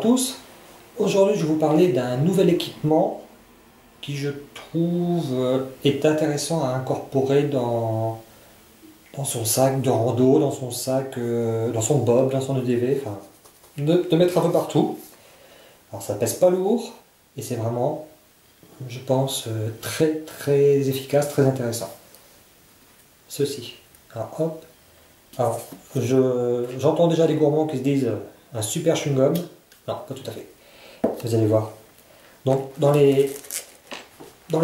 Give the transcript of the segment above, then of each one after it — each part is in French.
à tous. Aujourd'hui, je vais vous parler d'un nouvel équipement qui, je trouve, est intéressant à incorporer dans son sac de rando, dans son sac, dans son bob, dans son EDV, enfin, de mettre un peu partout. Alors, ça pèse pas lourd et c'est vraiment, je pense, très très efficace, très intéressant. Ceci. Alors, hop. Alors, j'entends déjà des gourmands qui se disent un super chewing-gum. Non, pas tout à fait. Vous allez voir. Donc, dans les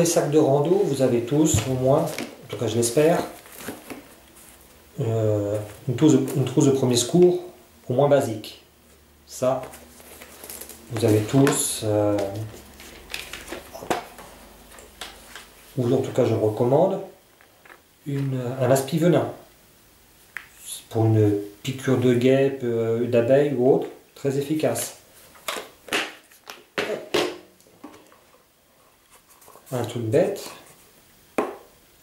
sacs de rando, vous avez tous, au moins, en tout cas je l'espère, une trousse de premier secours, au moins basique. Ça, vous avez tous, ou en tout cas je recommande, un aspi-venin. Pour une piqûre de guêpe, d'abeille ou autre, très efficace. Un truc bête,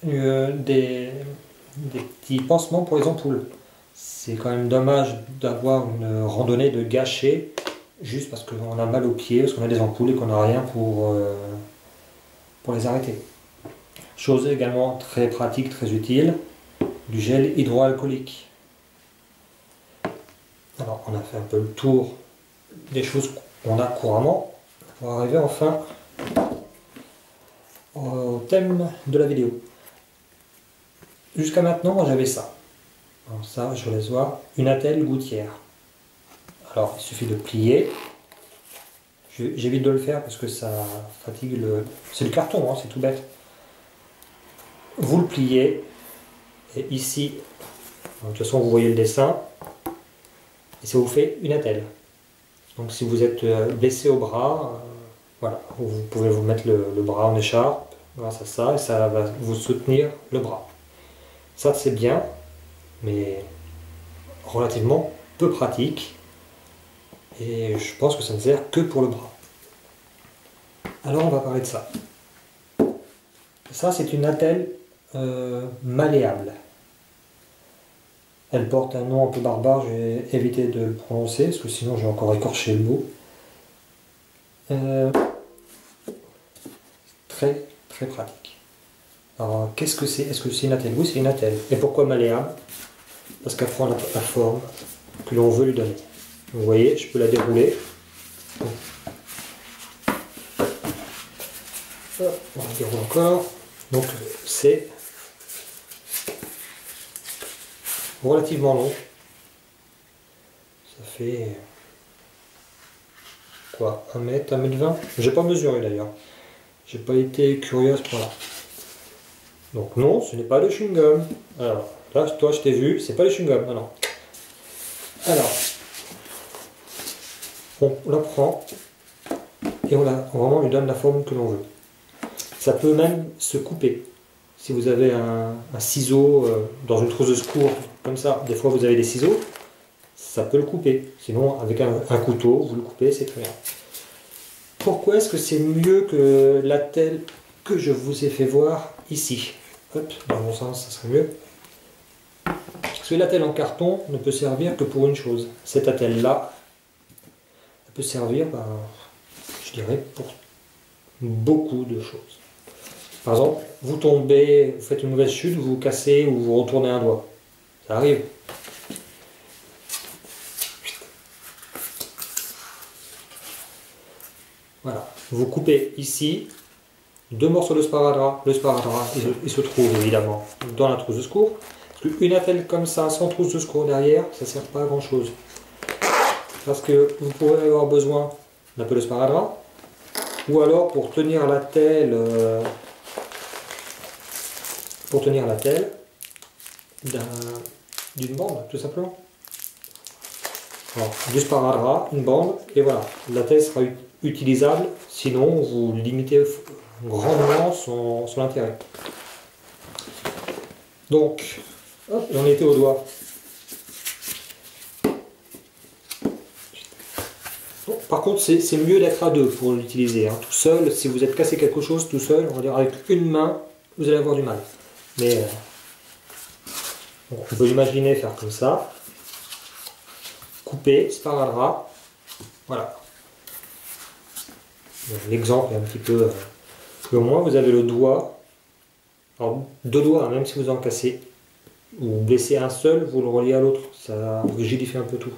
des petits pansements pour les ampoules. C'est quand même dommage d'avoir une randonnée de gâcher juste parce qu'on a mal aux pieds, parce qu'on a des ampoules et qu'on n'a rien pour les arrêter. Chose également très pratique, très utile, du gel hydroalcoolique. Alors on a fait un peu le tour des choses qu'on a couramment pour arriver enfin au thème de la vidéo. Jusqu'à maintenant, moi j'avais ça. Alors ça, je vous laisse voir. Une attelle gouttière. Alors, il suffit de plier. J'évite de le faire parce que ça fatigue le... C'est du carton, hein, c'est tout bête. Vous le pliez. Et ici, de toute façon, vous voyez le dessin. Et ça vous fait une attelle. Donc si vous êtes blessé au bras, voilà, vous pouvez vous mettre le bras en écharpe grâce à ça et ça va vous soutenir le bras. Ça c'est bien, mais relativement peu pratique et je pense que ça ne sert que pour le bras. Alors on va parler de ça. Ça c'est une attelle malléable. Elle porte un nom un peu barbare, je vais éviter de le prononcer parce que sinon je vais encore écorcher le mot. Très très pratique. Alors qu'est-ce que c'est? Est-ce que c'est une attelle? Oui, c'est une attelle. Et pourquoi malléable? Parce qu'elle prend la forme que l'on veut lui donner. Vous voyez, je peux la dérouler. On la déroule encore. Donc c'est relativement long. Ça fait quoi? 1 mètre, 1 mètre 20? J'ai pas mesuré d'ailleurs. J'ai pas été curieux à ce point-là. Donc non, ce n'est pas le chewing-gum. Alors, là, toi, je t'ai vu, c'est pas le chewing-gum. Ah non. Alors, on la prend et on vraiment lui donne la forme que l'on veut. Ça peut même se couper. Si vous avez un ciseau dans une trousse de secours, comme ça, des fois vous avez des ciseaux, ça peut le couper. Sinon, avec un couteau, vous le coupez, c'est très bien. Pourquoi est-ce que c'est mieux que l'attelle que je vous ai fait voir ici? Hop, dans mon sens, ça serait mieux. Parce que l'attelle en carton ne peut servir que pour une chose. Cette attelle-là, elle peut servir, je dirais, pour beaucoup de choses. Par exemple, vous tombez, vous faites une mauvaise chute, vous vous cassez ou vous retournez un doigt. Ça arrive. Voilà. Vous coupez ici 2 morceaux de sparadrap. Le sparadrap, il se trouve évidemment dans la trousse de secours. Parce qu'une attelle comme ça, sans trousse de secours derrière, ça ne sert pas à grand chose. Parce que vous pourrez avoir besoin d'un peu de sparadrap. Ou alors pour tenir l'attelle, d'une bande, tout simplement. Alors, du sparadrap, une bande, et voilà. L'attelle sera utilisable, sinon vous limitez grandement son intérêt. Donc, hop, j'en étais au doigt. Bon, par contre, c'est mieux d'être à deux pour l'utiliser. Hein. Tout seul, si vous êtes cassé quelque chose tout seul, on va dire avec une main, vous allez avoir du mal. Mais bon, on peut imaginer faire comme ça. Couper, sparadrap, voilà. L'exemple est un petit peu... au moins vous avez le doigt, alors 2 doigts, hein, même si vous en cassez ou blessez un seul, vous le reliez à l'autre, ça rigidifie un peu tout.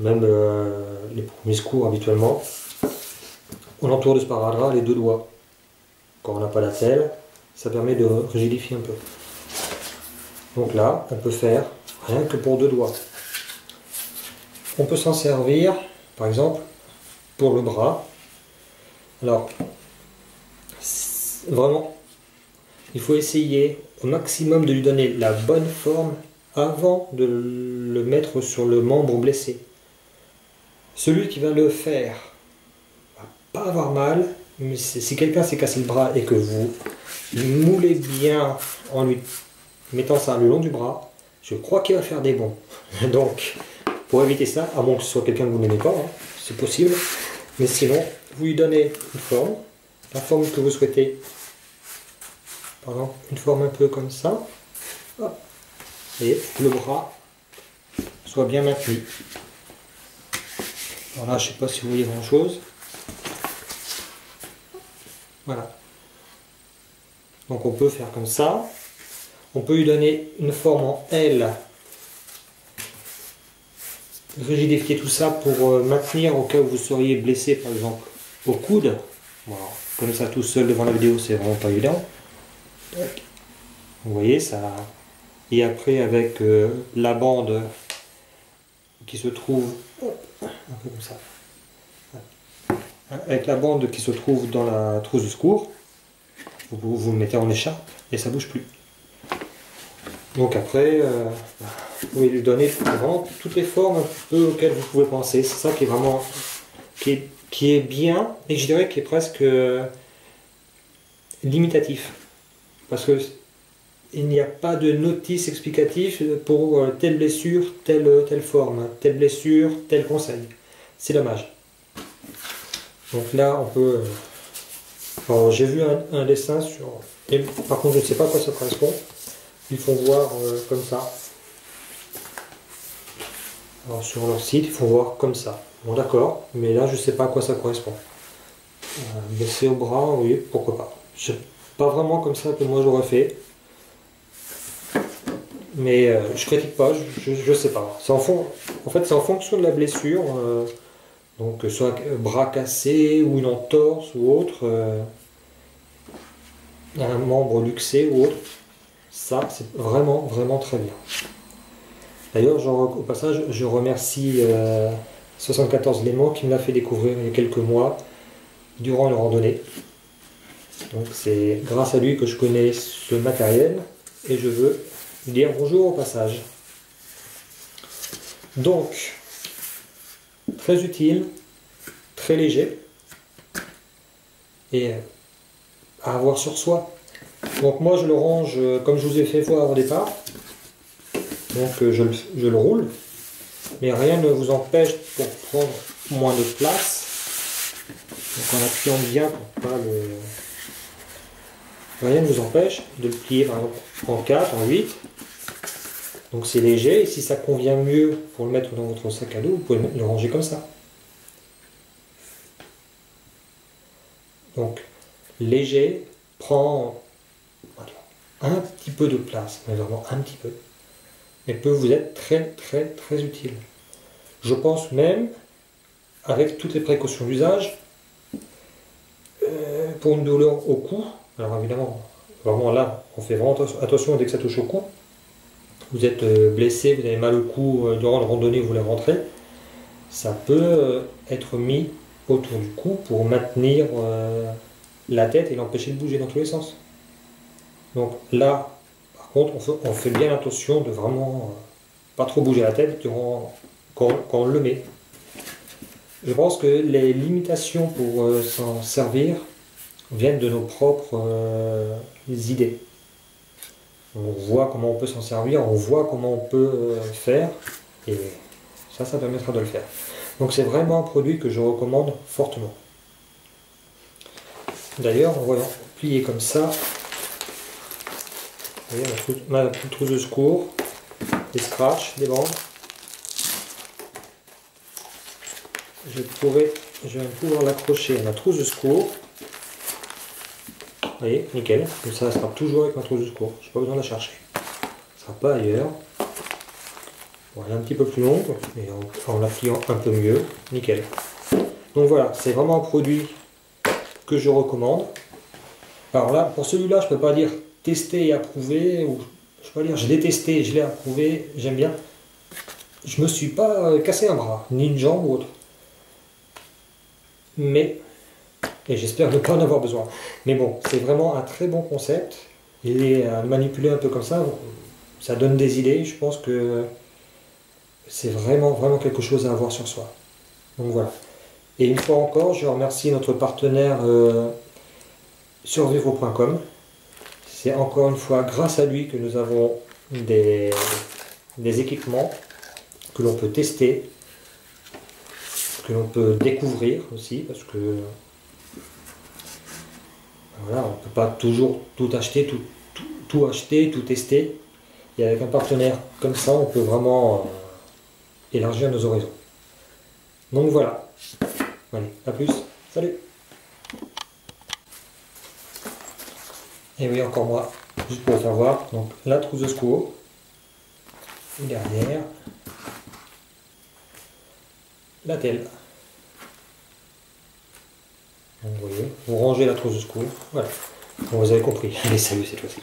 Même les premiers secours habituellement, on entoure de sparadrap les 2 doigts. Quand on n'a pas d'attelle, ça permet de rigidifier un peu. Donc là, on peut faire rien que pour 2 doigts. On peut s'en servir, par exemple, pour le bras. Alors, vraiment, il faut essayer au maximum de lui donner la bonne forme avant de le mettre sur le membre blessé. Celui qui va le faire va pas avoir mal, mais si quelqu'un s'est cassé le bras et que vous moulez bien en lui mettant ça le long du bras, je crois qu'il va faire des bonds. Donc, pour éviter ça, à moins que ce soit quelqu'un que vous n'aimez pas, hein, c'est possible, mais sinon, vous lui donnez une forme, la forme que vous souhaitez. Par exemple, une forme un peu comme ça, hop, et le bras soit bien maintenu. Alors là, je ne sais pas si vous voyez grand chose. Voilà. Donc on peut faire comme ça. On peut lui donner une forme en L. Rigidifier tout ça pour maintenir au cas où vous seriez blessé, par exemple, au coude. Bon, comme ça tout seul devant la vidéo, c'est vraiment pas évident. Vous voyez ça. Et après avec la bande qui se trouve un peu comme ça, avec la bande qui se trouve dans la trousse de secours, vous le mettez en écharpe et ça bouge plus. Donc après, vous pouvez lui donner vraiment toutes les formes un peu auxquelles vous pouvez penser. C'est ça qui est vraiment qui est bien et je dirais qui est presque limitatif, parce que il n'y a pas de notice explicatif pour telle blessure, telle forme, telle blessure, tel conseil. C'est dommage. Donc là, on peut... Alors, j'ai vu un dessin sur... Et, par contre, je ne sais pas à quoi ça correspond. Ils font voir comme ça. Alors, sur leur site, ils font voir comme ça. Bon, d'accord, mais là, je ne sais pas à quoi ça correspond. Blessé au bras, oui, pourquoi pas. Pas vraiment comme ça que moi j'aurais fait. Mais je critique pas, je sais pas. En fait, c'est en fonction de la blessure. Donc, soit bras cassé, ou une entorse, ou autre. Un membre luxé, ou autre. Ça, c'est vraiment, vraiment très bien. D'ailleurs, au passage, je remercie 74 Léman qui me l'a fait découvrir il y a quelques mois, durant la randonnée. Donc, c'est grâce à lui que je connais ce matériel, et je veux dire bonjour au passage. Donc, très utile, très léger et à avoir sur soi. Donc moi je le range comme je vous ai fait voir au départ. Donc je le roule, mais rien ne vous empêche pour prendre moins de place. Donc en appuyant bien pour pas le... Rien ne vous empêche de le plier par exemple en 4, en 8. Donc c'est léger, et si ça convient mieux pour le mettre dans votre sac à dos, vous pouvez le ranger comme ça. Donc léger, prend voilà, un petit peu de place, mais vraiment un petit peu, mais peut vous être très très très utile. Je pense même, avec toutes les précautions d'usage, pour une douleur au cou, alors évidemment, vraiment là, on fait vraiment attention dès que ça touche au cou. Vous êtes blessé, vous avez mal au cou durant la randonnée, vous voulez rentrer, ça peut être mis autour du cou pour maintenir la tête et l'empêcher de bouger dans tous les sens. Donc là, par contre, on fait bien attention de vraiment pas trop bouger la tête quand on le met. Je pense que les limitations pour s'en servir viennent de nos propres idées. On voit comment on peut s'en servir, on voit comment on peut faire, et ça permettra de le faire. Donc c'est vraiment un produit que je recommande fortement. D'ailleurs, en voyant plier comme ça, vous voyez ma petite trousse de secours, des scratchs, des bandes. je vais pouvoir l'accrocher à ma trousse de secours. Vous voyez, nickel. Comme ça sera toujours avec ma trousse de secours. Je n'ai pas besoin de la chercher. Ça sera pas ailleurs. Bon, elle est un petit peu plus longue, mais en la pliant un peu mieux. Nickel. Donc voilà, c'est vraiment un produit que je recommande. Alors là, pour celui-là, je peux pas dire tester et approuver, ou je peux pas dire je l'ai testé, je l'ai approuvé, j'aime bien. Je me suis pas cassé un bras, ni une jambe ou autre. Mais, et j'espère ne pas en avoir besoin. Mais bon, c'est vraiment un très bon concept. Et à le manipuler un peu comme ça donne des idées. Je pense que c'est vraiment, vraiment quelque chose à avoir sur soi. Donc voilà. Et une fois encore, je remercie notre partenaire survivre.com. C'est encore une fois grâce à lui que nous avons des équipements que l'on peut tester, que l'on peut découvrir aussi, parce que voilà, on ne peut pas toujours tout acheter, tout acheter, tout tester. Et avec un partenaire comme ça, on peut vraiment élargir nos horizons. Donc voilà. Allez, à plus. Salut. Et oui, encore moi, juste pour le faire voir. Donc la trousse de secours. Derrière. La telle. Donc vous voyez, vous rangez la trousse de secours. Voilà. Bon, vous avez compris. Allez, salut cette fois-ci.